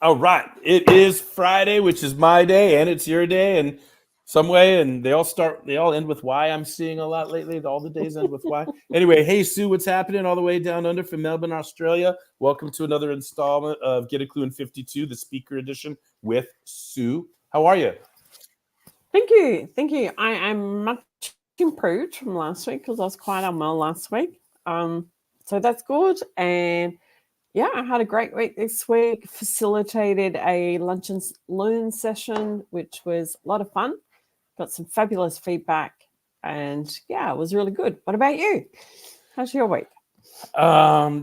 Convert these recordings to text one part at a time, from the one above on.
All right. It is Friday, which is my day, and it's your day, and some way, and they all end with Y. I'm seeing a lot lately. All the days end with Y. Anyway, hey Sue, what's happening all the way down under from Melbourne, Australia? Welcome to another installment of Get a Clue in 52, the speaker edition with Sue. How are you? Thank you. Thank you. I am much improved from last week because I was quite unwell last week. So that's good. And yeah, I had a great week this week. Facilitated a lunch and learn session, which was a lot of fun. Got some fabulous feedback. And yeah, it was really good. What about you? How's your week? I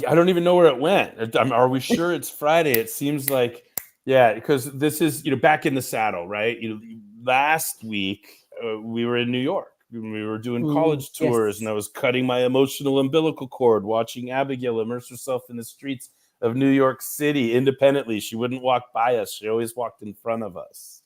don't even know where it went. Are we sure it's Friday? It seems like, yeah, because this is back in the saddle, right? Last week we were in New York. We were doing college tours, and I was cutting my emotional umbilical cord, watching Abigail immerse herself in the streets of New York City independently. She wouldn't walk by us; she always walked in front of us.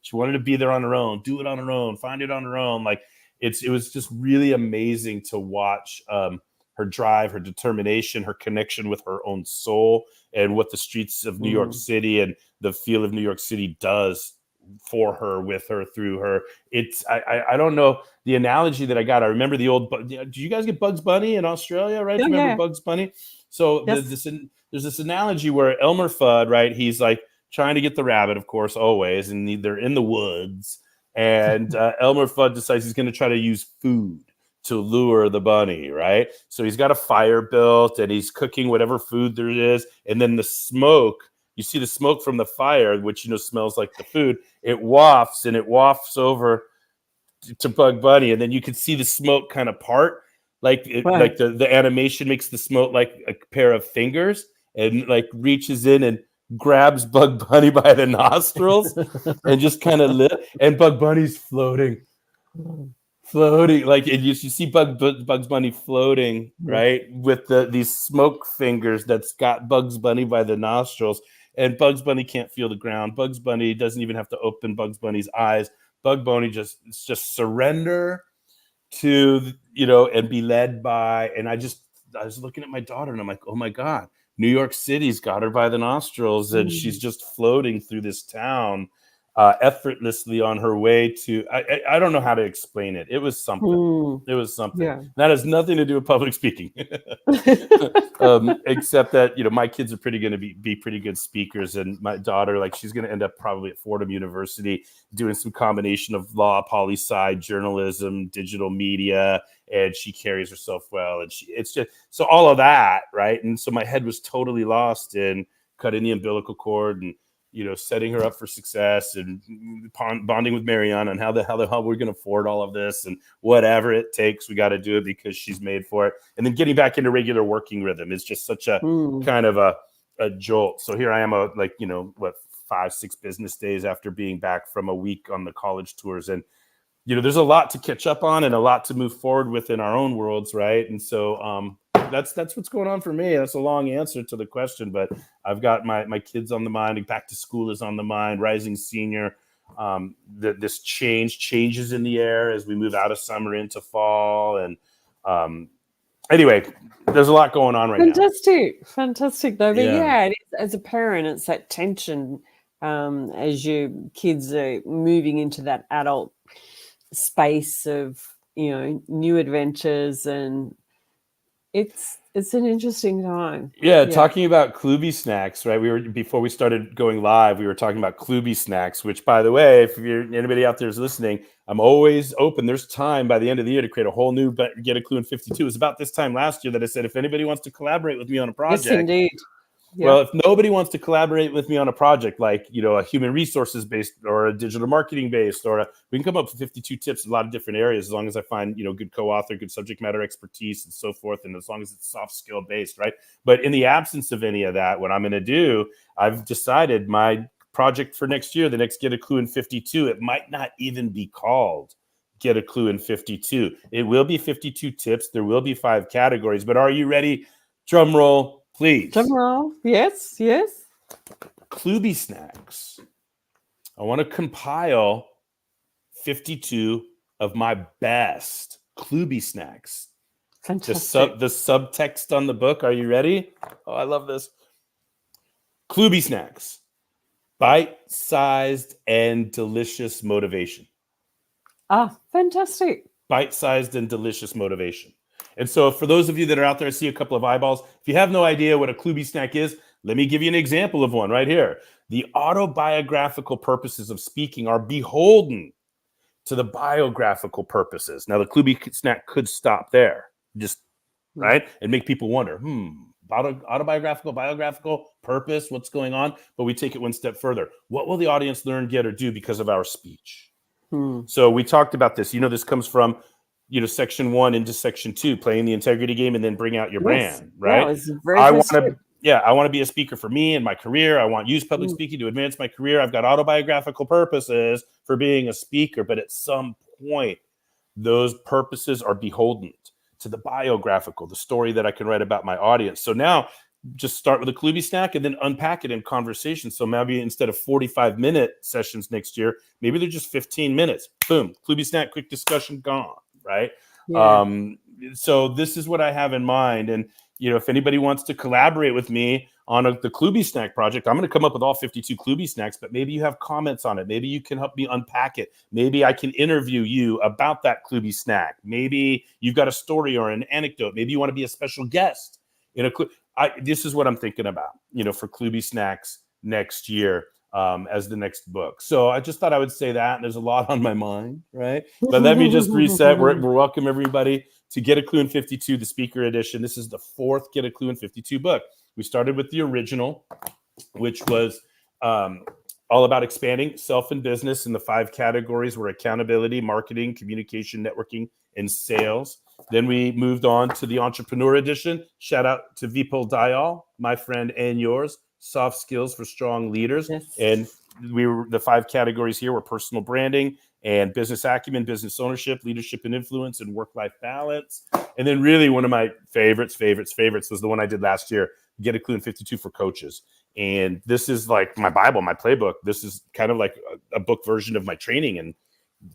She wanted to be there on her own, do it on her own, find it on her own. Like it was just really amazing to watch. Her drive, her determination, her connection with her own soul, and what the streets of New York City and the feel of New York City does for her, with her, through her. I don't know the analogy that I got. I remember the old. Do you guys get Bugs Bunny in Australia? Right? Do you remember Bugs Bunny? So Yes. there's this analogy where Elmer Fudd, right? He's like trying to get the rabbit, of course, always, and they're in the woods, and Elmer Fudd decides he's going to try to use food to lure the bunny, right? So he's got a fire built and he's cooking whatever food there is. And then the smoke, you see the smoke from the fire, which, smells like the food. It wafts over to Bug Bunny. And then you can see the smoke kind of part. Like the animation makes the smoke like a pair of fingers and like reaches in and grabs Bug Bunny by the nostrils and just kind of and Bug Bunny's floating like, and you see Bugs Bunny floating, right, with these smoke fingers that's got Bugs Bunny by the nostrils, and Bugs Bunny can't feel the ground. Bugs Bunny doesn't even have to open Bugs Bunny's eyes. Bug Bunny just surrender to and be led by. And I was looking at my daughter and I'm like, oh my God, New York City's got her by the nostrils, and she's just floating through this town effortlessly on her way to. I don't know how to explain it. It was something. It was something. Yeah. That has nothing to do with public speaking, except that my kids are going to be pretty good speakers, and my daughter, like, she's going to end up probably at Fordham University doing some combination of law, poli-sci, journalism, digital media, and she carries herself well, and it's just so all of that, right? And so my head was totally lost in cutting the umbilical cord and setting her up for success, and bonding with Mariana and how the hell we're going to afford all of this, and whatever it takes, we got to do it because she's made for it. And then getting back into regular working rhythm is just such a kind of a jolt. So here I am, 5-6 business days after being back from a week on the college tours, and there's a lot to catch up on and a lot to move forward with in our own worlds, right? And so that's what's going on for me. That's a long answer to the question, but I've got my kids on the mind. Back to school is on the mind. Rising senior. This changes in the air as we move out of summer into fall, and anyway, there's a lot going on right now. Fantastic though. But yeah, as a parent, it's that tension as your kids are moving into that adult space of new adventures, and it's an interesting time. Talking about Kluby snacks, right? Before we started going live, we were talking about Kluby snacks, which, by the way, if anybody out there is listening, I'm always open. There's time by the end of the year to create a whole new Get a Clue in 52. It was about this time last year that I said, if anybody wants to collaborate with me on a project. Yes, indeed. Yeah. Well, if nobody wants to collaborate with me on a project like, a human resources based or a digital marketing based, we can come up with 52 tips in a lot of different areas, as long as I find, good co-author, good subject matter expertise, and so forth. And as long as it's soft skill based, right? But in the absence of any of that, what I'm going to do, I've decided my project for next year, the next Get a Clue in 52, it might not even be called Get a Clue in 52. It will be 52 tips. There will be 5 categories, but are you ready? Drum roll. Please. Drum roll. Yes. Kluby snacks. I want to compile 52 of my best Kluby snacks. Fantastic. The subtext on the book. Are you ready? Oh, I love this. Klubi snacks, bite-sized and delicious motivation. Fantastic. Bite-sized and delicious motivation. And so for those of you that are out there, I see a couple of eyeballs. If you have no idea what a Klubi snack is, let me give you an example of one right here. The autobiographical purposes of speaking are beholden to the biographical purposes. Now, the Klubi snack could stop there, just right, and make people wonder, autobiographical, biographical purpose, what's going on? But we take it one step further. What will the audience learn, get, or do because of our speech? So we talked about this. This comes from, section 1 into section 2, playing the integrity game and then bring out your brand, right? I want to be a speaker for me and my career. I want to use public speaking to advance my career. I've got autobiographical purposes for being a speaker, but at some point, those purposes are beholden to the biographical, the story that I can write about my audience. So now just start with a Klubi snack and then unpack it in conversation. So maybe instead of 45-minute sessions next year, maybe they're just 15 minutes. Boom, Klubi snack, quick discussion, gone, right? Yeah. So this is what I have in mind. And, if anybody wants to collaborate with me on the Klubi snack project, I'm going to come up with all 52 Klubi snacks, but maybe you have comments on it. Maybe you can help me unpack it. Maybe I can interview you about that Klubi snack. Maybe you've got a story or an anecdote. Maybe you want to be a special guest in a this is what I'm thinking about, for Klubi snacks next year as the next book. So I just thought I would say that. And there's a lot on my mind, right? But let me just reset. We're welcome everybody to Get a Klu in 52, the speaker edition. This is the 4th Get a Klu in 52 book. We started with the original, which was all about expanding self and business in the 5 categories were accountability, marketing, communication, networking, and sales. Then we moved on to the entrepreneur edition. Shout out to Vipul Dayal, my friend and yours, soft skills for strong leaders. Yes. And the 5 categories here were personal branding and business acumen, business ownership, leadership and influence, and work-life balance. And then really one of my favorites was the one I did last year, Get a Klu in 52 for coaches. And this is like my Bible, my playbook. This is kind of like a book version of my training and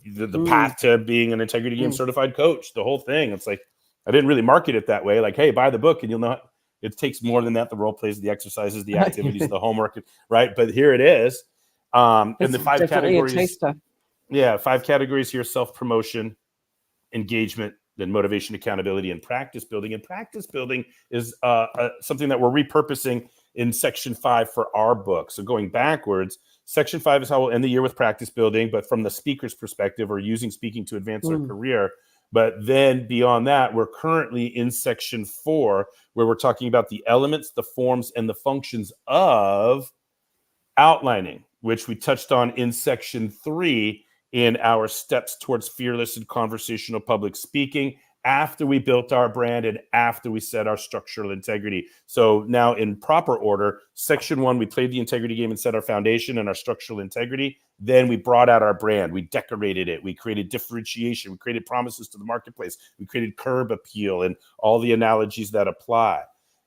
the path to being an integrity game certified coach, the whole thing. It's like, I didn't really market it that way. Like, hey, buy the book and you'll know it takes more than that. The role plays, the exercises, the activities, the homework, right? But here it is. And the 5 categories. 5 categories here: self-promotion, engagement, then motivation, accountability, and practice building. And practice building is something that we're repurposing in section 5 for our book. So going backwards, section 5 is how we'll end the year with practice building, but from the speaker's perspective, or using speaking to advance our career. But then beyond that, we're currently in section 4, where we're talking about the elements, the forms, and the functions of outlining, which we touched on in section 3 in our steps towards fearless and conversational public speaking, after we built our brand and after we set our structural integrity. So now in proper order, section 1, we played the integrity game and set our foundation and our structural integrity. Then we brought out our brand. We decorated it. We created differentiation. We created promises to the marketplace. We created curb appeal and all the analogies that apply.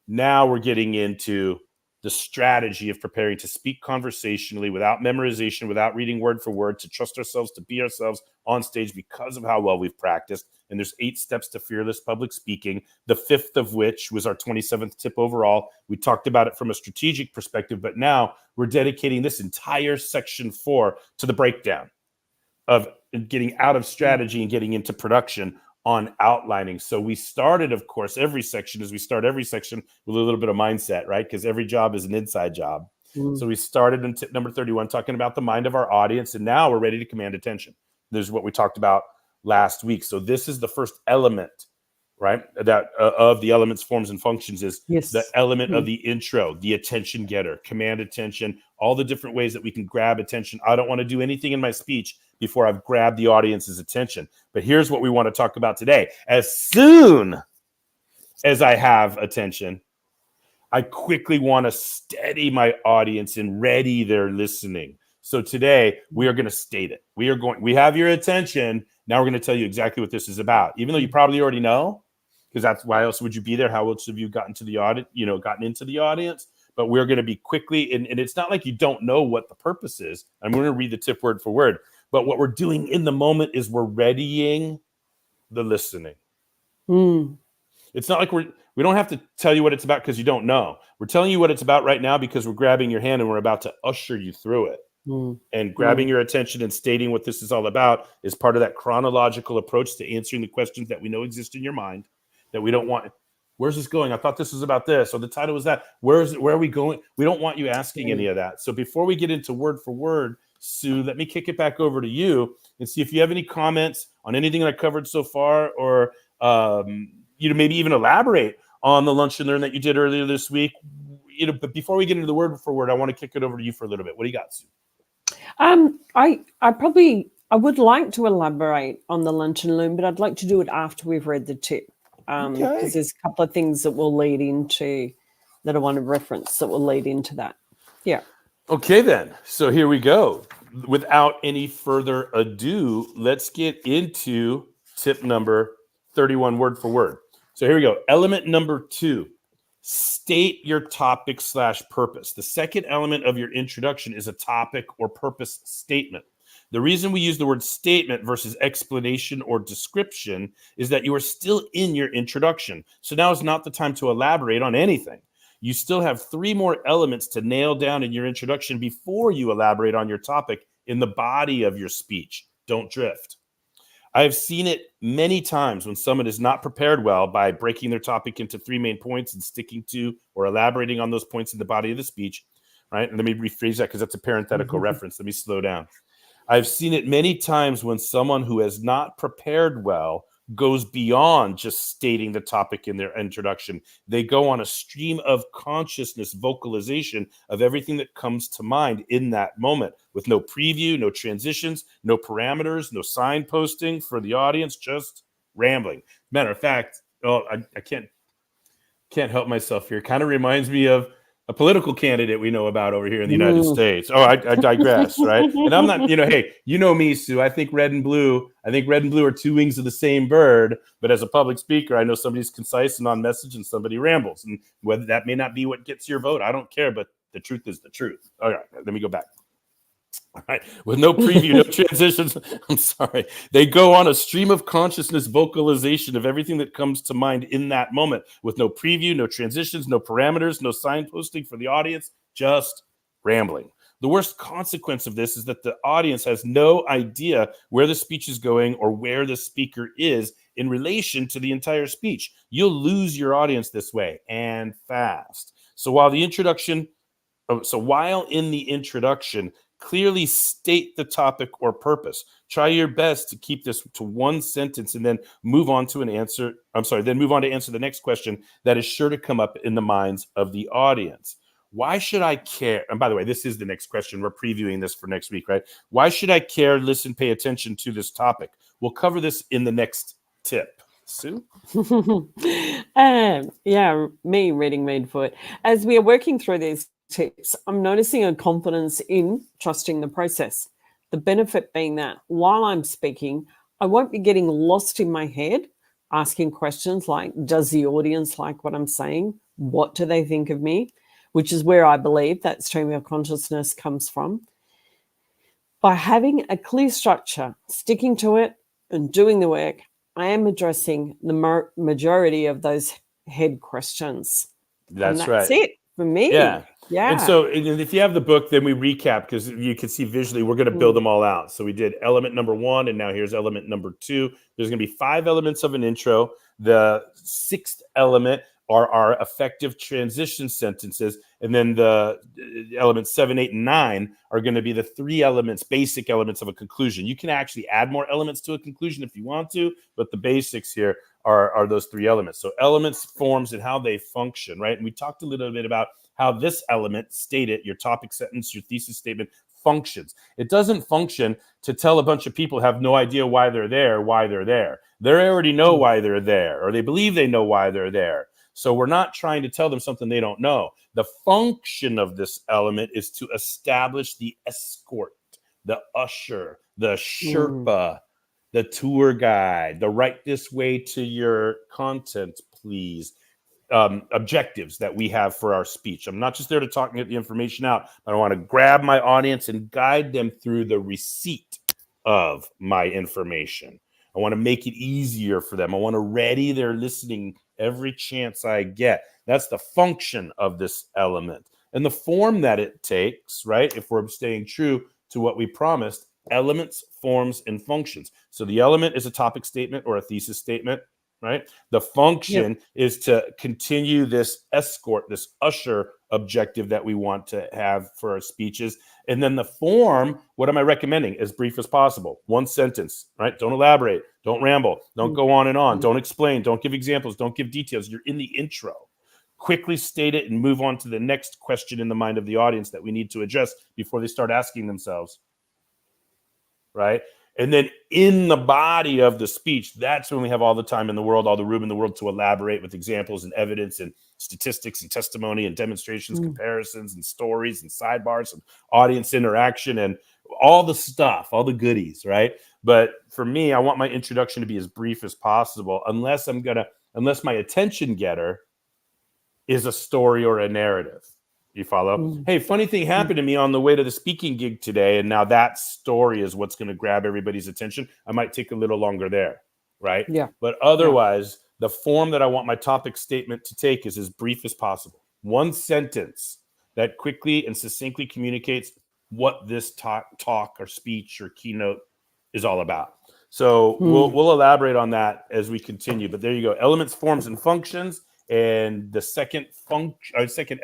Now we're getting into the strategy of preparing to speak conversationally without memorization, without reading word for word, to trust ourselves, to be ourselves on stage because of how well we've practiced. And there's 8 steps to fearless public speaking, the 5th of which was our 27th tip overall. We talked about it from a strategic perspective, but now we're dedicating this entire section 4 to the breakdown of getting out of strategy and getting into production on outlining. So we started, of course, every section with a little bit of mindset, right? Because every job is an inside job. So we started in tip number 31, talking about the mind of our audience. And now we're ready to command attention. This is what we talked about last week. So this is the first element, right? That of the elements, forms, and functions is the element of the intro, the attention getter, command attention, all the different ways that we can grab attention. I don't want to do anything in my speech before I've grabbed the audience's attention. But here's what we want to talk about today. As soon as I have attention, I quickly want to steady my audience and ready their listening. So today we are going to state it. We have your attention. Now we're going to tell you exactly what this is about, even though you probably already know, because that's why else would you be there? How else have you gotten into the audience? But we're going to be quickly, and it's not like you don't know what the purpose is. I'm going to read the tip word for word. But what we're doing in the moment is we're readying the listening. It's not like We don't have to tell you what it's about because you don't know. We're telling you what it's about right now because we're grabbing your hand and we're about to usher you through it. And grabbing your attention and stating what this is all about is part of that chronological approach to answering the questions that we know exist in your mind that we don't want. Where's this going? I thought this was about this, or the title was that. Where are we going? We don't want you asking any of that. So before we get into word for word, Sue, let me kick it back over to you and see if you have any comments on anything that I covered so far, or maybe even elaborate on the Lunch and Learn that you did earlier this week. But before we get into the word for word, I want to kick it over to you for a little bit. What do you got, Sue? I would like to elaborate on the Lunch and Learn, but I'd like to do it after we've read the tip, because there's a couple of things that will lead into that I want to reference that will lead into that. Yeah. Okay, then. So here we go. Without any further ado, let's get into tip number 31, word for word. So here we go. Element number 2. State your topic / purpose. The second element of your introduction is a topic or purpose statement. The reason we use the word statement versus explanation or description is that you are still in your introduction. So now is not the time to elaborate on anything. You still have 3 more elements to nail down in your introduction before you elaborate on your topic in the body of your speech. Don't drift. I have seen it many times when someone is not prepared well by breaking their topic into 3 main points and sticking to or elaborating on those points in the body of the speech, right? And let me rephrase that because that's a parenthetical reference. Let me slow down. I've seen it many times when someone who has not prepared well goes beyond just stating the topic in their introduction. They go on a stream of consciousness vocalization of everything that comes to mind in that moment, with no preview, no transitions, no parameters, no signposting for the audience, just rambling. Matter of fact, I can't help myself here. Kind of reminds me of a political candidate we know about over here in the United States. I digress, right? And I'm not, hey, you know me, Sue. I think red and blue are 2 wings of the same bird. But as a public speaker, I know somebody's concise and on message and somebody rambles. And whether that may not be what gets your vote, I don't care. But the truth is the truth. All right, let me go back. All right. With no preview, no transitions. I'm sorry. They go on a stream of consciousness vocalization of everything that comes to mind in that moment, with no preview, no transitions, no parameters, no signposting for the audience, just rambling. The worst consequence of this is that the audience has no idea where the speech is going or where the speaker is in relation to the entire speech. You'll lose your audience this way, and fast. So while in the introduction, clearly state the topic or purpose. Try your best to keep this to 1 sentence and then move on to answer the next question that is sure to come up in the minds of the audience. Why should I care? And by the way, this is the next question. We're previewing this for next week, right? Why should I care, listen, pay attention to this topic? We'll cover this in the next tip. Sue? Me reading made for it. As we are working through these tips, I'm noticing a confidence in trusting the process. The benefit being that while I'm speaking, I won't be getting lost in my head, asking questions like, does the audience like what I'm saying? What do they think of me? Which is where I believe that stream of consciousness comes from. By having a clear structure, sticking to it and doing the work, I am addressing the majority of those head questions. That's right. It for me. Yeah. And so if you have the book, then we recap because you can see visually we're going to build them all out. So we did element number 1, and now here's element number 2. There's going to be 5 elements of an intro. The 6th element are our effective transition sentences. And then the elements 7, 8, and 9 are going to be the 3 basic elements of a conclusion. You can actually add more elements to a conclusion if you want to, but the basics here are those 3 elements. So elements, forms, and how they function, right? And we talked a little bit about how this element, state it, your topic sentence, your thesis statement, functions. It doesn't function to tell a bunch of people who have no idea why they're there. They already know why they're there, or they believe they know why they're there. So we're not trying to tell them something they don't know. The function of this element is to establish the escort, the usher, the Sherpa, the tour guide, the right this way to your content, please. Objectives that we have for our speech. I'm not just there to talk and get the information out, but I want to grab my audience and guide them through the receipt of my information. I want to make it easier for them. I want to ready their listening every chance I get. That's the function of this element. And the form that it takes, right? If we're staying true to what we promised, elements, forms, and functions. So the element is a topic statement or a thesis statement, right? The function is to continue this escort, this usher objective that we want to have for our speeches. And then the form, what am I recommending? As brief as possible. One sentence, right? Don't elaborate. Don't ramble. Don't go on and on. Don't explain. Don't give examples. Don't give details. You're in the intro. Quickly state it and move on to the next question in the mind of the audience that we need to address before they start asking themselves, right? And then in the body of the speech, that's when we have all the time in the world, all the room in the world to elaborate with examples and evidence and statistics and testimony and demonstrations, comparisons and stories and sidebars and audience interaction and all the stuff, all the goodies, right? But for me, I want my introduction to be as brief as possible, unless my attention getter is a story or a narrative. You follow? Hey, funny thing happened to me on the way to the speaking gig today, and now that story is what's going to grab everybody's attention. I might take a little longer there, right? Yeah. But otherwise, the form that I want my topic statement to take is as brief as possible. One sentence that quickly and succinctly communicates what this talk or speech or keynote is all about. So we'll elaborate on that as we continue. But there you go. Elements, forms, and functions. And the second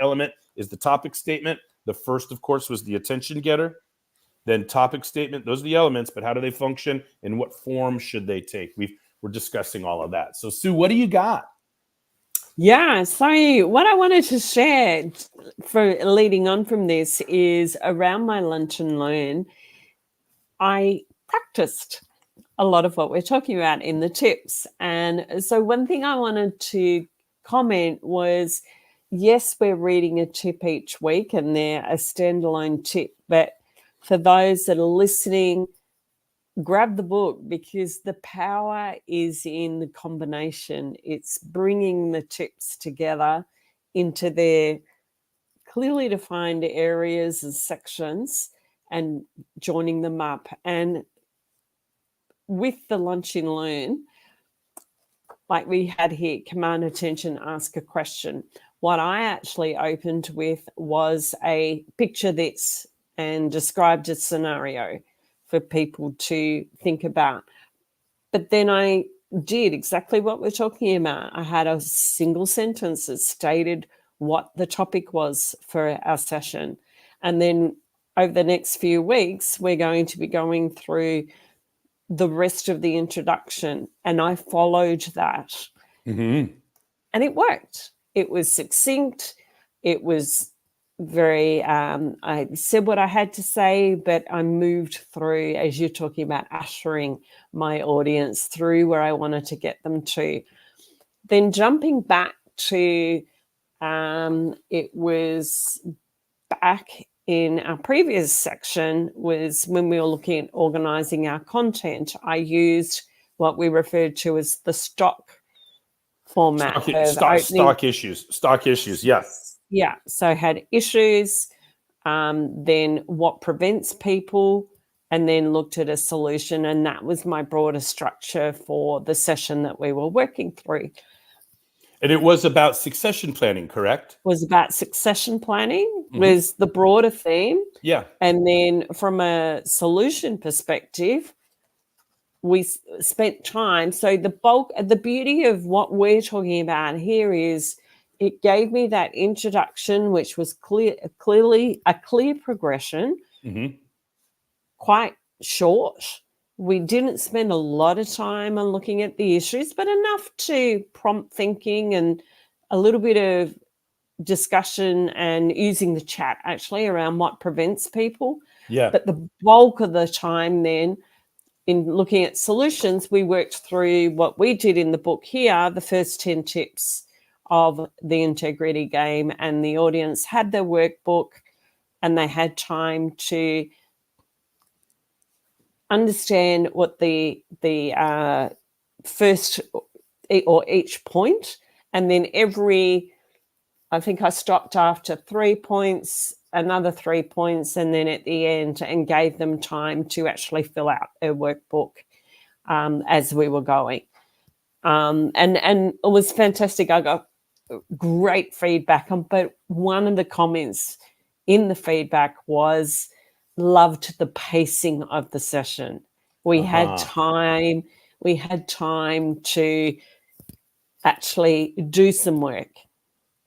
element is the topic statement. The first, of course, was the attention getter. Then topic statement. Those are the elements, but how do they function and what form should they take? We're discussing all of that. So, Sue, what do you got? Yeah, so what I wanted to share for leading on from this is around my lunch and learn, I practiced a lot of what we're talking about in the tips. And so one thing I wanted to comment was, yes, we're reading a tip each week and they're a standalone tip, but for those that are listening, grab the book because the power is in the combination. It's bringing the tips together into their clearly defined areas and sections and joining them up. And with the lunch and learn, like we had here, command attention, ask a question. What I actually opened with was a picture this and described a scenario for people to think about. But then I did exactly what we're talking about. I had a single sentence that stated what the topic was for our session. And then over the next few weeks, we're going to be going through the rest of the introduction. And I followed that. And it worked. It was succinct. It was very, I said what I had to say, but I moved through, as you're talking about, ushering my audience through where I wanted to get them to. Then jumping back to, it was back in our previous section was when we were looking at organizing our content. I used what we referred to as the stock format. Stock issues. Yeah. Yeah. So I had issues, then what prevents people, and then looked at a solution. And that was my broader structure for the session that we were working through. And it was about succession planning, correct? Was about succession planning, was the broader theme. Yeah. And then from a solution perspective, we spent time. So the beauty of what we're talking about here is it gave me that introduction, which was clearly a clear progression, quite short. We didn't spend a lot of time on looking at the issues, but enough to prompt thinking and a little bit of discussion and using the chat actually around what prevents people. Yeah. But the bulk of the time then in looking at solutions, we worked through what we did in the book here, the first 10 tips of the integrity game, and the audience had their workbook and they had time to understand what the first or each point, and then I think I stopped after 3 points, another 3 points, and then at the end, and gave them time to actually fill out their workbook as we were going. And it was fantastic. I got great feedback on, but one of the comments in the feedback was loved the pacing of the session. We had time to actually do some work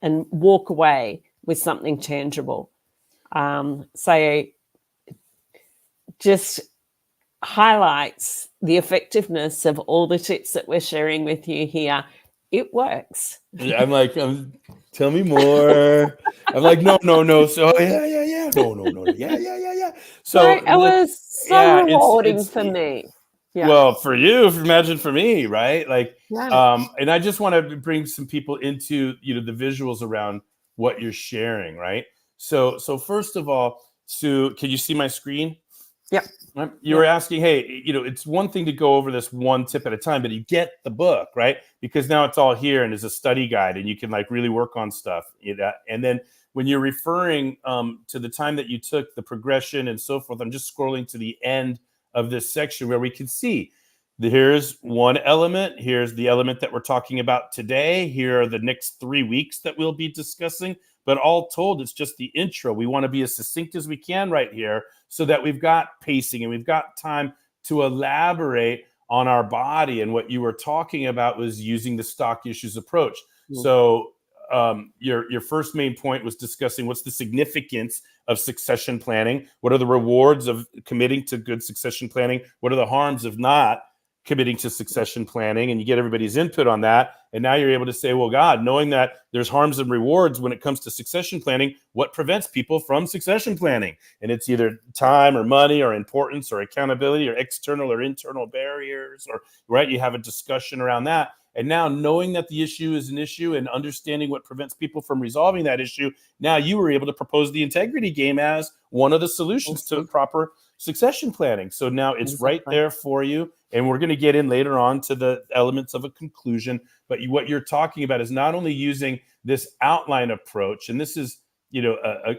and walk away with something tangible. So just highlights the effectiveness of all the tips that we're sharing with you here. It works. I'm like, tell me more. I'm like, no. So yeah. No. Yeah. So it was so rewarding for me. Yeah. Well, for you, imagine for me, right? Like, Yeah. and I just want to bring some people into, the visuals around what you're sharing, right? So first of all, Sue, can you see my screen? Yep. You were asking, hey, it's one thing to go over this one tip at a time, but you get the book, right? Because now it's all here and is a study guide, and you can like really work on stuff. And then when you're referring to the time that you took, the progression and so forth, I'm just scrolling to the end of this section where we can see here's one element. Here's the element that we're talking about today. Here are the next 3 weeks that we'll be discussing. But all told, it's just the intro. We want to be as succinct as we can right here so that we've got pacing and we've got time to elaborate on our body. And what you were talking about was using the stock issues approach. Mm-hmm. So your first main point was discussing what's the significance of succession planning. What are the rewards of committing to good succession planning? What are the harms of not committing to succession planning? And you get everybody's input on that. And now you're able to say, well, God, knowing that there's harms and rewards when it comes to succession planning, what prevents people from succession planning? And it's either time or money or importance or accountability or external or internal barriers, or right. You have a discussion around that. And now knowing that the issue is an issue and understanding what prevents people from resolving that issue, now you were able to propose the integrity game as one of the solutions to proper succession planning. So now it's right there for you. And we're going to get in later on to the elements of a conclusion. But what you're talking about is not only using this outline approach, and this is, a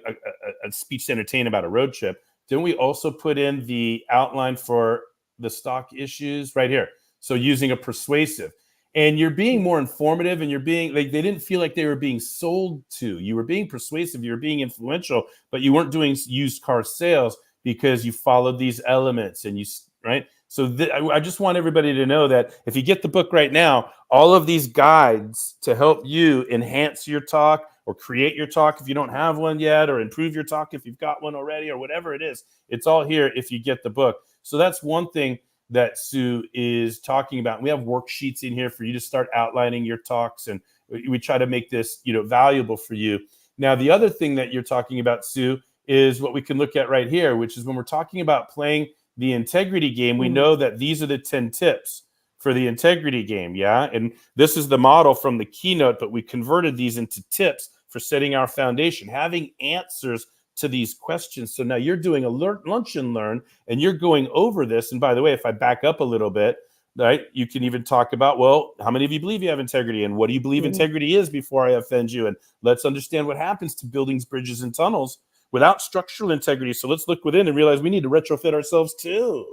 speech to entertain about a road trip. Then we also put in the outline for the stock issues right here. So using a persuasive. And you're being more informative, and you're being like, they didn't feel like they were being sold to. You were being persuasive, you were being influential, but you weren't doing used car sales because you followed these elements and right? So I just want everybody to know that if you get the book right now, all of these guides to help you enhance your talk or create your talk if you don't have one yet, or improve your talk if you've got one already, or whatever it is, it's all here if you get the book. So that's one thing that Sue is talking about. We have worksheets in here for you to start outlining your talks, and we try to make this, valuable for you. Now, the other thing that you're talking about, Sue, is what we can look at right here, which is when we're talking about playing the integrity game, we know that these are the 10 tips for the integrity game. Yeah. And this is the model from the keynote, but we converted these into tips for setting our foundation, having answers to these questions. So now you're doing a lunch and learn, and you're going over this. And by the way, if I back up a little bit, right, you can even talk about, well, how many of you believe you have integrity, and what do you believe integrity is before I offend you? And let's understand what happens to buildings, bridges, and tunnels without structural integrity. So let's look within and realize we need to retrofit ourselves too,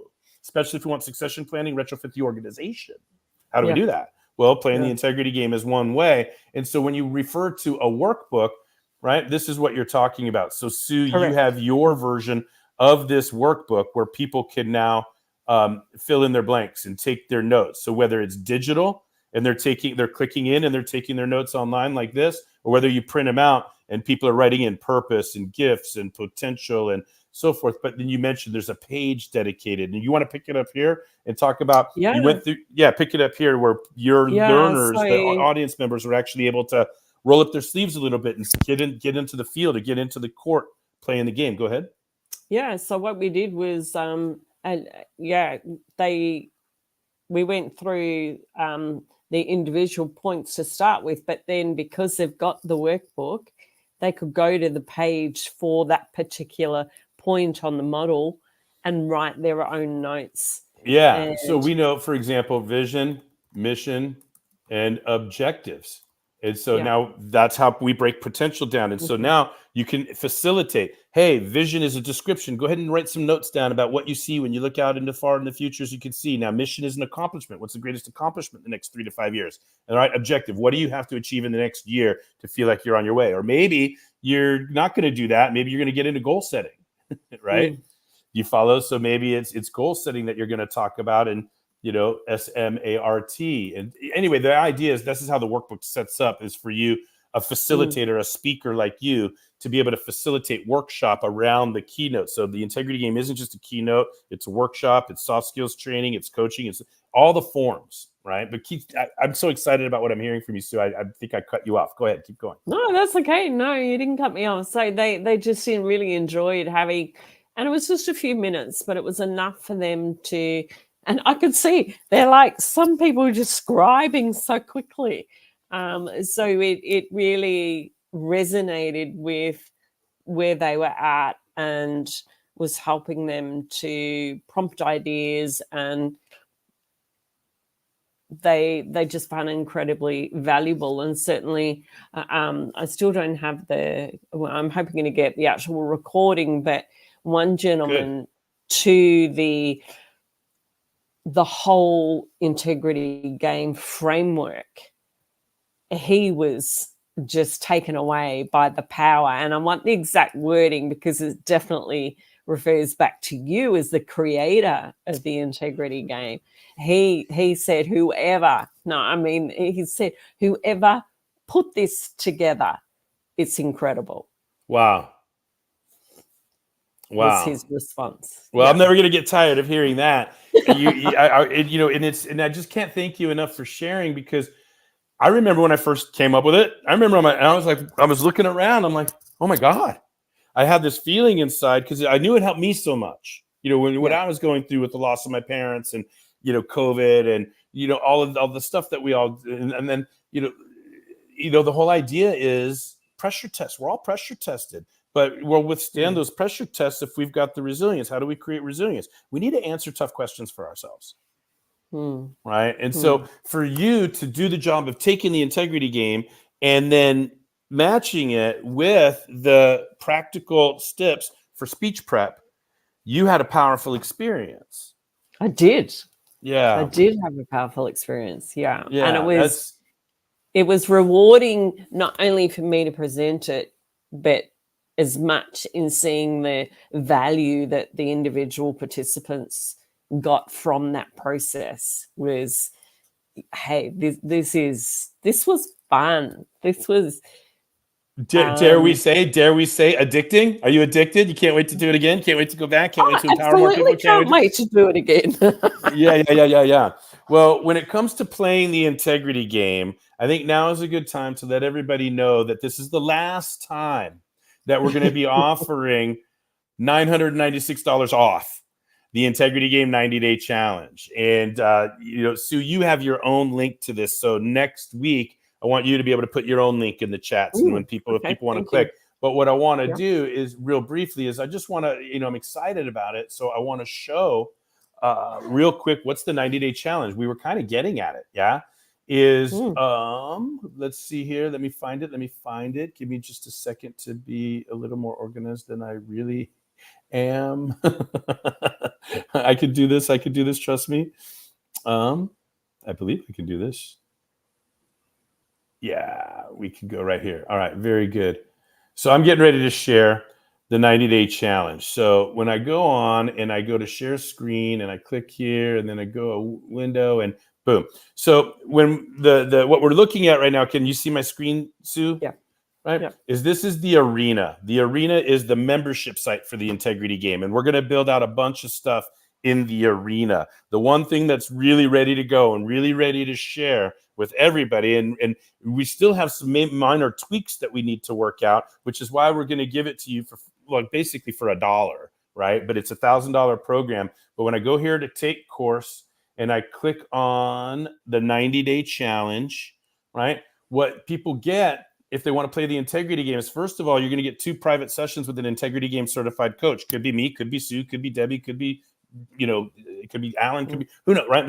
especially if we want succession planning, retrofit the organization. How do we do that? Well, playing the integrity game is one way. And so when you refer to a workbook, right, this is what you're talking about. So Sue, you have your version of this workbook where people can now fill in their blanks and take their notes. So whether it's digital and they're clicking in and they're taking their notes online like this, or whether you print them out and people are writing in purpose and gifts and potential and so forth. But then you mentioned there's a page dedicated, and you want to pick it up here and talk about, you went through, pick it up here where your learners, the audience members, are actually able to roll up their sleeves a little bit and get into the field, or get into the court playing the game. Go ahead. Yeah. So what we did was, we went through the individual points to start with, but then because they've got the workbook, they could go to the page for that particular point on the model and write their own notes. Yeah. So we know, for example, vision, mission, and objectives. And so now that's how we break potential down. And so now you can facilitate. Hey, vision is a description. Go ahead and write some notes down about what you see when you look out into far in the future as you can see. Now, mission is an accomplishment. What's the greatest accomplishment in the next 3 to 5 years? All right, objective. What do you have to achieve in the next year to feel like you're on your way? Or maybe you're not going to do that. Maybe you're going to get into goal setting, right? You follow? So maybe it's goal setting that you're going to talk about, and SMART. And anyway, the idea is this is how the workbook sets up, is for you, a facilitator, a speaker like you, to be able to facilitate workshop around the keynote. So the integrity game isn't just a keynote, it's a workshop, it's soft skills training, it's coaching, it's all the forms, right? But I'm so excited about what I'm hearing from you, Sue. I think I cut you off. Go ahead, keep going. No, that's okay. No, you didn't cut me off. So they just really enjoyed having, and it was just a few minutes, but it was enough for them to. And I could see they're like, some people are just scribing so quickly. So it really resonated with where they were at and was helping them to prompt ideas, and they just found it incredibly valuable. And certainly I still don't have I'm hoping to get the actual recording, but one gentleman to the whole integrity game framework, he was just taken away by the power. And I want the exact wording because it definitely refers back to you as the creator of the integrity game. He said, he said, whoever put this together, it's incredible. Wow. Was his response. Well, I'm never going to get tired of hearing that. And I just can't thank you enough for sharing, because I remember when I first came up with it. I remember I was looking around. I'm like, oh my God, I had this feeling inside, because I knew it helped me so much. When I was going through with the loss of my parents, and COVID, and all the stuff that we all, and then the whole idea is pressure test. We're all pressure tested. But we'll withstand those pressure tests if we've got the resilience. How do we create resilience? We need to answer tough questions for ourselves, right? And so for you to do the job of taking the integrity game and then matching it with the practical steps for speech prep, you had a powerful experience. I did. Yeah. I did have a powerful experience. Yeah. Yeah, and it was rewarding, not only for me to present it, but as much in seeing the value that the individual participants got from that process. Was, hey, this was fun. This was dare we say addicting? Are you addicted? You can't wait to do it again? Can't wait to go back? Can't wait to empower more people? Can't wait to do it again. Yeah. Well, when it comes to playing the integrity game, I think now is a good time to let everybody know that this is the last time that we're going to be offering $996 off the Integrity Game 90-Day Challenge. And, Sue, you have your own link to this. So next week, I want you to be able to put your own link in the chats. And when if people want to click. But what I want to do is, real briefly, is I just want to, I'm excited about it. So I want to show real quick, what's the 90-Day Challenge? We were kind of getting at it. Yeah. Let's see here. Let me find it. Give me just a second to be a little more organized than I really am. I could do this. Trust me. I believe I can do this. Yeah, we can go right here. All right. Very good. So I'm getting ready to share the 90-Day Challenge. So when I go on and I go to share screen and I click here and then I go a window and boom. So when the what we're looking at right now, can you see my screen, Sue? Yeah. Right? Yeah. This is the arena. The arena is the membership site for the integrity game. And we're going to build out a bunch of stuff in the arena. The one thing that's really ready to go and really ready to share with everybody, and we still have some minor tweaks that we need to work out, which is why we're going to give it to you for basically for $1, right? But it's $1,000 program. But when I go here to take course, and I click on the 90-Day Challenge, right? What people get if they want to play the integrity game is, first of all, you're going to get 2 private sessions with an integrity game certified coach. Could be me, could be Sue, could be Debbie, could be, it could be Alan, could be, who knows, right?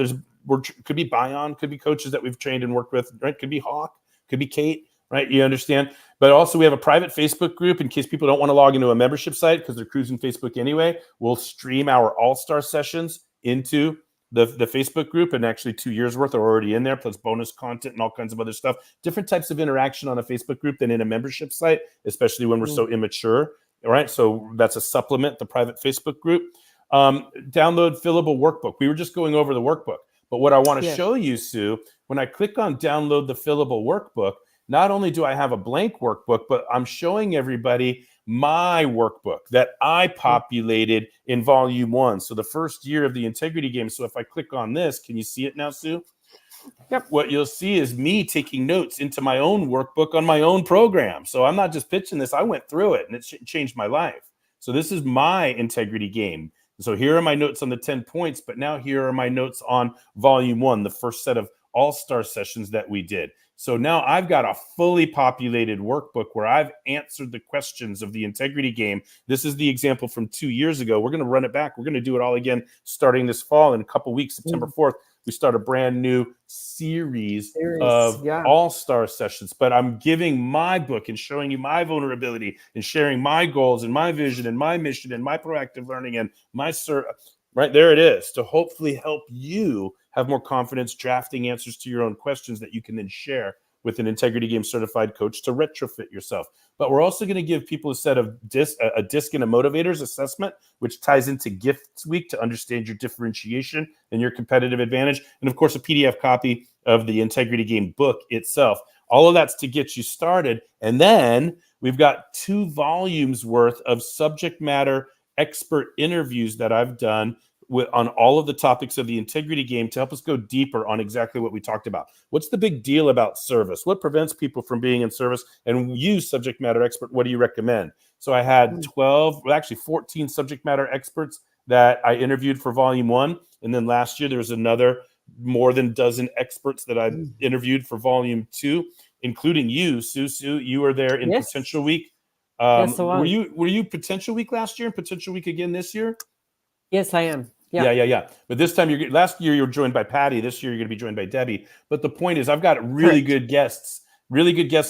Could be Bion, could be coaches that we've trained and worked with, right? Could be Hawk, Could be Kate, right? You understand? But also we have a private Facebook group in case people don't want to log into a membership site because they're cruising Facebook anyway. We'll stream our all-star sessions into the Facebook group, and actually 2 years worth are already in there, plus bonus content and all kinds of other stuff. Different types of interaction on a Facebook group than in a membership site, especially when we're so immature. All right, so that's a supplement, the private Facebook group. Download fillable workbook. We were just going over the workbook, but what I want to show you, Sue, when I click on download the fillable workbook, not only do I have a blank workbook, but I'm showing everybody my workbook that I populated in volume 1. So the first year of the integrity game. So if I click on this, can you see it now, Sue? Yep. What you'll see is me taking notes into my own workbook on my own program. So I'm not just pitching this. I went through it and it changed my life. So this is my integrity game. So here are my notes on the 10 points, but now here are my notes on volume 1, the first set of all-star sessions that we did. So now I've got a fully populated workbook where I've answered the questions of the integrity game. This is the example from 2 years ago. We're going to run it back. We're going to do it all again starting this fall. In a couple weeks, September 4th, we start a brand new series of all-star sessions. But I'm giving my book and showing you my vulnerability and sharing my goals and my vision and my mission and my proactive learning and my right there it is, to hopefully help you have more confidence drafting answers to your own questions that you can then share with an integrity game certified coach to retrofit yourself. But we're also going to give people a set of a disc and a motivators assessment, which ties into Gifts Week to understand your differentiation and your competitive advantage. And of course, a PDF copy of the integrity game book itself. All of that's to get you started. And then we've got 2 volumes worth of subject matter expert interviews that I've done on all of the topics of the integrity game to help us go deeper on exactly what we talked about. What's the big deal about service? What prevents people from being in service? And you, subject matter expert, what do you recommend? So I had 14 subject matter experts that I interviewed for volume 1. And then last year, there was another more than dozen experts that I interviewed for volume 2, including you, Sue. You were there in Potential Week. Yes, were you Potential Week last year and Potential Week again this year? Yes, I am. Yeah. But this time, last year you were joined by Patty. This year you're going to be joined by Debbie. But the point is, I've got really good guests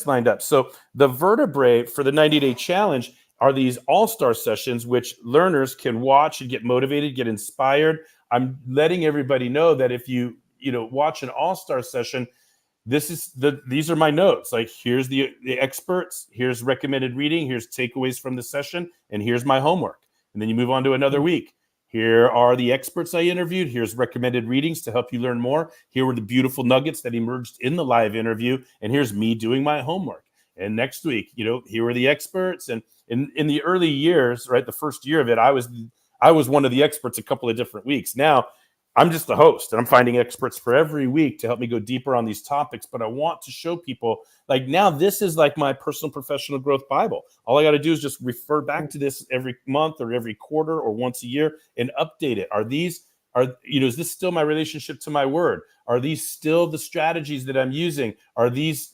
lined up. So the vertebrae for the 90-day challenge are these all-star sessions, which learners can watch and get motivated, get inspired. I'm letting everybody know that if you watch an all-star session, these are my notes. Like, here's the experts, here's recommended reading, here's takeaways from the session, and here's my homework. And then you move on to another week. Here are the experts I interviewed. Here's recommended readings to help you learn more. Here were the beautiful nuggets that emerged in the live interview. And here's me doing my homework. And next week, here were the experts. And in the early years, right, the first year of it, I was one of the experts a couple of different weeks. Now, I'm just the host, and I'm finding experts for every week to help me go deeper on these topics. But I want to show people, like, now this is like my personal professional growth Bible. All I got to do is just refer back to this every month or every quarter or once a year and update it. Is this still my relationship to my word? Are these still the strategies that I'm using? Are these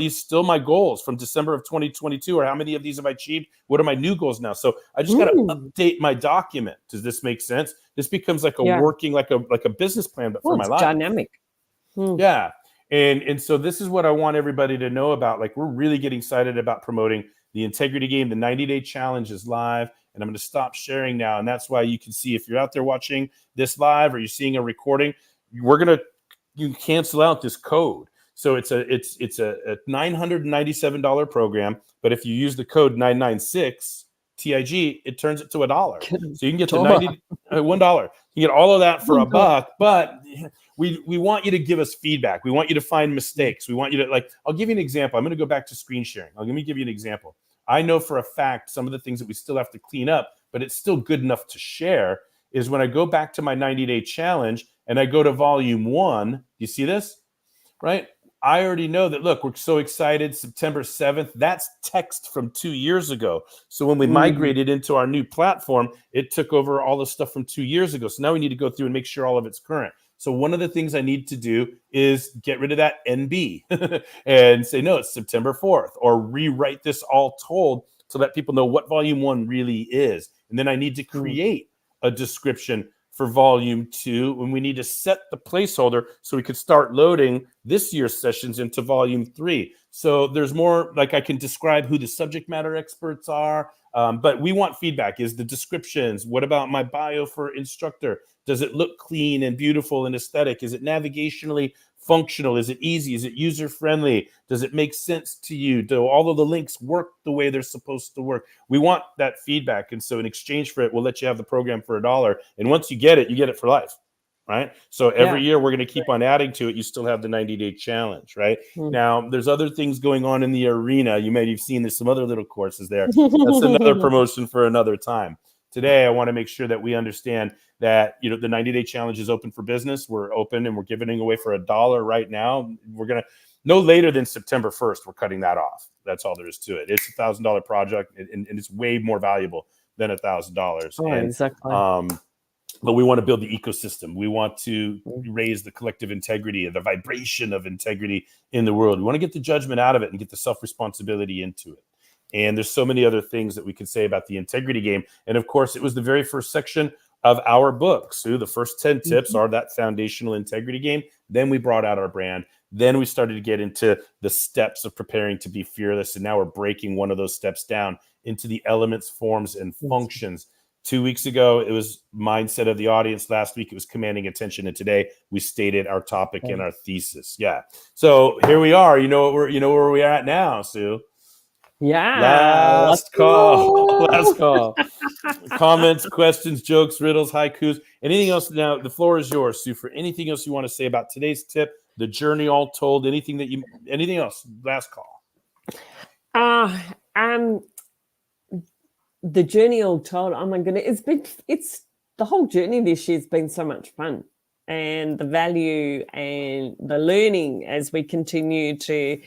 still my goals from December of 2022? Or how many of these have I achieved? What are my new goals now? So I just got to update my document. Does this make sense? This becomes like a working, like a business plan, but for my life. Dynamic. Yeah. And so this is what I want everybody to know about. Like, we're really getting excited about promoting the integrity game. The 90-day challenge is live, and I'm going to stop sharing now. And that's why you can see, if you're out there watching this live or you're seeing a recording, you cancel out this code. So it's a $997 program, but if you use the code 996 TIG, it turns it to $1. So you can get the $1. You get all of that for $1, but we want you to give us feedback. We want you to find mistakes. We want you to, I'll give you an example. I'm going to go back to screen sharing. Let me give you an example. I know for a fact some of the things that we still have to clean up, but it's still good enough to share, is when I go back to my 90-day challenge and I go to volume 1. You see this? Right? I already know that, look, we're so excited, September 7th. That's text from 2 years ago. So when we migrated into our new platform, it took over all the stuff from 2 years ago. So now we need to go through and make sure all of it's current. So one of the things I need to do is get rid of that NB and say, no, it's September 4th, or rewrite this all told so that people know what volume 1 really is. And then I need to create a description for volume 2, and we need to set the placeholder so we could start loading this year's sessions into volume 3. So there's more, like, I can describe who the subject matter experts are, but we want feedback. Is the descriptions, what about my bio for instructor? Does it look clean and beautiful and aesthetic? Is it navigationally functional? Is it easy? Is it user friendly? Does it make sense to you? Do all of the links work the way they're supposed to work? We want that feedback. And so in exchange for it, we'll let you have the program for $1. And once you get it for life. Right. So every year we're going to keep on adding to it. You still have the 90-day challenge. Right. Now, there's other things going on in the arena. You may have seen there's some other little courses there. That's another promotion for another time. Today, I want to make sure that we understand that, the 90-day challenge is open for business. We're open and we're giving away for $1 right now. We're going to no later than September 1st. We're cutting that off. That's all there is to it. It's $1,000 project and it's way more valuable than $1,000. Oh, exactly. But we want to build the ecosystem. We want to raise the collective integrity and the vibration of integrity in the world. We want to get the judgment out of it and get the self-responsibility into it. And there's so many other things that we could say about the integrity game. And of course, it was the very first section of our book. So the first 10 tips are that foundational integrity game. Then we brought out our brand. Then we started to get into the steps of preparing to be fearless. And now we're breaking one of those steps down into the elements, forms, and functions. 2 weeks ago, it was mindset of the audience. Last week, it was commanding attention. And today, we stated our topic and our thesis. Yeah. So here we are. You know where we're at now, Sue. Yeah. Last call. Comments, questions, jokes, riddles, haikus, anything else. Now, the floor is yours, Sue, for anything else you want to say about today's tip, the journey all told, anything else. Last call. The journey all told, oh my goodness, it's the whole journey this year's been so much fun, and the value and the learning as we continue to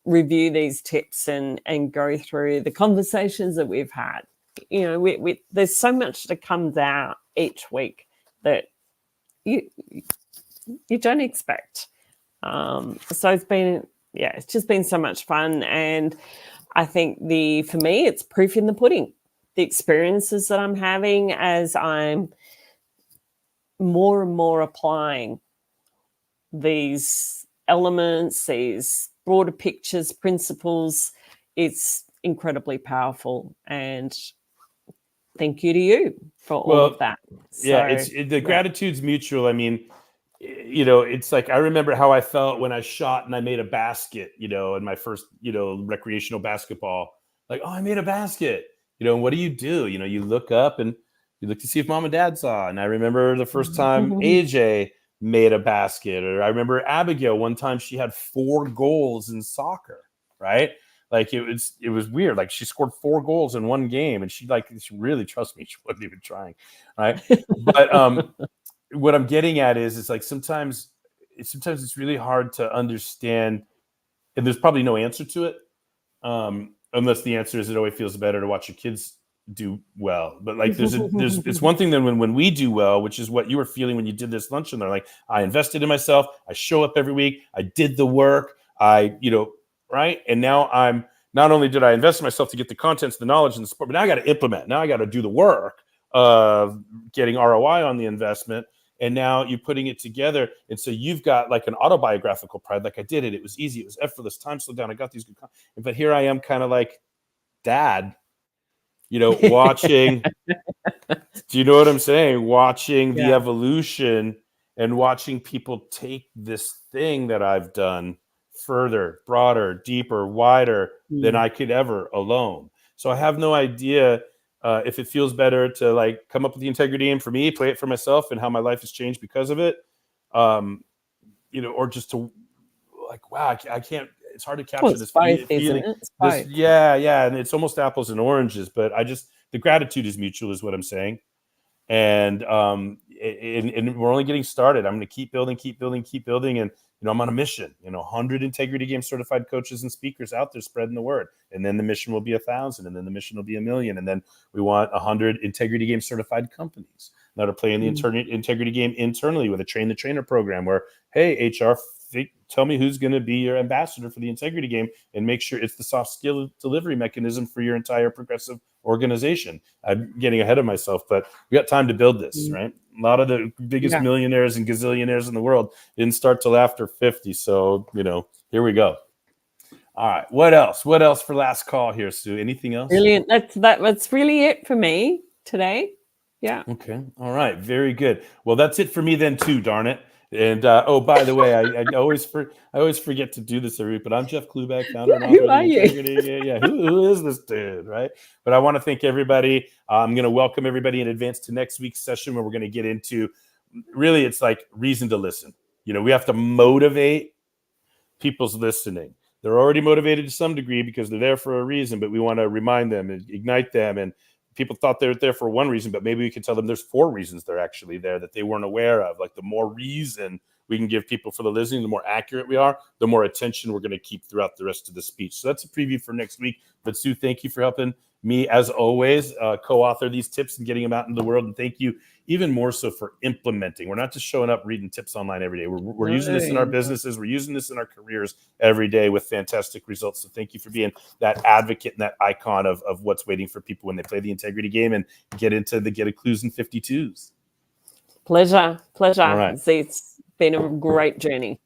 review these tips and go through the conversations that we've had. There's so much that comes out each week that you don't expect. So it's just been so much fun, and I think for me, it's proof in the pudding. The experiences that I'm having as I'm more and more applying these elements, these broader pictures, principles, it's incredibly powerful. And thank you to you for all of that. The gratitude's mutual. I mean, it's like, I remember how I felt when I shot and I made a basket, in my first, recreational basketball. Like, oh, I made a basket. And what do? You look up and you look to see if mom and dad saw. And I remember the first time AJ made a basket, or I remember Abigail, one time she had 4 goals in soccer, right? Like, it was weird. Like, she scored 4 goals in one game, and she really, trust me, she wasn't even trying, right? But what I'm getting at is like sometimes it's really hard to understand, and there's probably no answer to it, unless the answer is it always feels better to watch your kids do well. But like it's one thing then when we do well, which is what you were feeling when you did this lunch, and they're like, I invested in myself, I show up every week, I did the work, right? And now I'm not only did I invest in myself to get the contents, the knowledge, and the support, but now I got to implement. Now I got to do the work of getting ROI on the investment. And now you're putting it together. And so you've got like an autobiographical pride. Like, I did it. It was easy. It was effortless. Time slowed down. I got these good. But here I am, kind of like dad, watching. Do you know what I'm saying? Watching the evolution and watching people take this thing that I've done further, broader, deeper, wider than I could ever alone. So I have no idea if it feels better to like come up with the integrity game for me, play it for myself, and how my life has changed because of it, or just to like, wow, I can't. It's hard to capture this feeling. And it's almost apples and oranges, but the gratitude is mutual, is what I'm saying, and we're only getting started. I'm going to keep building, and I'm on a mission. 100 integrity game certified coaches and speakers out there spreading the word, and then the mission will be 1,000, and then the mission will be 1,000,000, and then we want 100 integrity game certified companies that are playing the integrity game internally with a train the trainer program. Where, hey, HR, tell me who's going to be your ambassador for the integrity game, and make sure it's the soft skill delivery mechanism for your entire progressive organization. I'm getting ahead of myself, but we got time to build this, right? A lot of the biggest millionaires and gazillionaires in the world didn't start till after 50. So, here we go. All right. What else? What else for last call here, Sue? Anything else? Brilliant. That's really it for me today. Yeah. Okay. All right. Very good. Well, that's it for me then too. Darn it. And oh, by the way, I always forget to do this every week, but I'm Jeff Kluback, founder and author of The Integrity. Yeah. Who is this dude, right? But I want to thank everybody. I'm going to welcome everybody in advance to next week's session where we're going to get into really it's like reason to listen. You know, we have to motivate people's listening. They're already motivated to some degree because they're there for a reason, but we want to remind them and ignite them. And people thought they were there for one reason, but maybe we can tell them there's 4 reasons they're actually there that they weren't aware of. Like the more reason we can give people for the listening, the more accurate we are, the more attention we're going to keep throughout the rest of the speech. So that's a preview for next week. But Sue, thank you for helping me, as always, co-author these tips and getting them out into the world. And thank you even more so for implementing. We're not just showing up reading tips online every day. We're using this in our businesses. We're using this in our careers every day with fantastic results. So thank you for being that advocate and that icon of what's waiting for people when they play the integrity game and get into the Get a Clues and 52s. Pleasure. All right. It's been a great journey.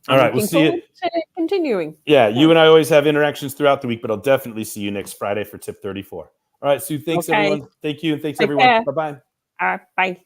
All right, we'll see you. Continuing. Yeah, you and I always have interactions throughout the week, but I'll definitely see you next Friday for tip 34. All right, Sue, thanks everyone. Thank you, and thanks everyone. Bye-bye. Bye.